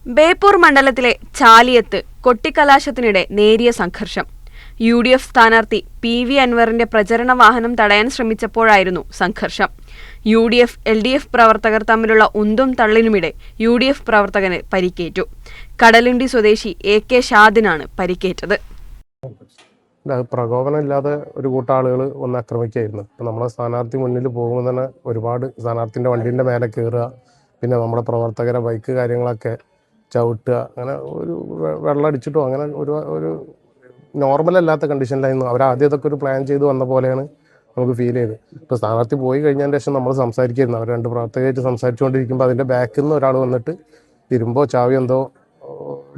ബേപ്പൂർ മണ്ഡലത്തിലെ ചാലിയത്ത് കൊട്ടിക്കലാശത്തിനിടെ നേരിയ സംഘർഷം. UDF സ്ഥാനാർത്ഥി PV അൻവറിന്റെ പ്രചരണ വാഹനം തടയാൻ ശ്രമിച്ചപ്പോഴായിരുന്നു സംഘർഷം. UDF LDF പ്രവർത്തകർ തമ്മിലുള്ള ഉന്തും തള്ളിനുമിടെ UDF പ്രവർത്തകന് പരിക്കേറ്റു. കടലുണ്ടി സ്വദേശി AK ഷാദിനാണ് പരിക്കേറ്റത്. പ്രകോപനമില്ലാതെ ഒരു കൂട്ടം ആളുകൾ വന്ന് ആക്രമിക്കുകയായിരുന്നു. ഇപ്പം നമ്മളെ സ്ഥാനാർത്ഥി മുന്നിൽ പോകുമ്പോൾ തന്നെ ഒരുപാട് സ്ഥാനാർത്ഥിൻ്റെ വണ്ടീൻ്റെ മേലെ കയറുക, പിന്നെ നമ്മുടെ പ്രവർത്തകരെ ബൈക്ക് കാര്യങ്ങളൊക്കെ ചവിട്ടുക, അങ്ങനെ ഒരു വെള്ളമടിച്ചിട്ടോ അങ്ങനെ ഒരു നോർമൽ അല്ലാത്ത കണ്ടീഷനിലായിരുന്നു. ആദ്യമൊക്കെ ഒരു പ്ലാൻ ചെയ്ത് വന്ന പോലെയാണ് നമുക്ക് ഫീൽ ചെയ്ത്. ഇപ്പോൾ സ്ഥാനാർത്ഥി പോയി കഴിഞ്ഞതിന് ശേഷം നമ്മൾ സംസാരിക്കുന്നു, അവർ രണ്ട് പ്രവർത്തകരായിട്ട് സംസാരിച്ചുകൊണ്ടിരിക്കുമ്പോൾ അതിൻ്റെ ബാക്കിൽ നിന്ന് ഒരാൾ വന്നിട്ട് ഇരുമ്പോ ചാവിയോ എന്തോ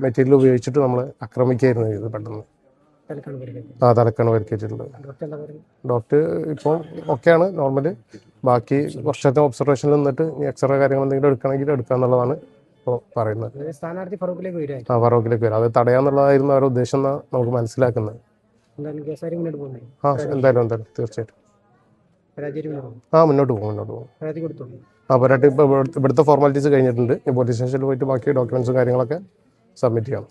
മെറ്റീരിയൽ ഉപയോഗിച്ചിട്ട് നമ്മൾ ആക്രമിക്കുകയായിരുന്നു ചെയ്തത്. പെട്ടെന്ന് തലക്കാണ് പരിക്കേറ്റിട്ടുള്ളത്. ഡോക്ടർ ഇപ്പോൾ ഓക്കെയാണ്, നോർമല്. ബാക്കി കുറച്ചത്തെ ഒബ്സർവേഷനിൽ നിന്നിട്ട് എക്സ്റേ കാര്യങ്ങൾ എന്തെങ്കിലും എടുക്കണമെങ്കിൽ എടുക്കാന്നുള്ളതാണ് ഇപ്പോൾ പറയുന്നത്. ഫറൂഖിലേക്ക് വരും. അത് തടയാന്നുള്ളതായിരുന്നു അവരുടെ ഉദ്ദേശം എന്നാണ് നമുക്ക് മനസ്സിലാക്കുന്നത്. എന്തായാലും തീർച്ചയായിട്ടും മുന്നോട്ട് പോകും. പരാതി ഇപ്പോൾ ഇവിടുത്തെ ഫോർമാലിറ്റീസ് കഴിഞ്ഞിട്ടുണ്ട്. പോലീസ് സ്റ്റേഷനിൽ പോയിട്ട് ബാക്കി ഡോക്യുമെന്റ്സും കാര്യങ്ങളൊക്കെ സബ്മിറ്റ് ചെയ്യണം.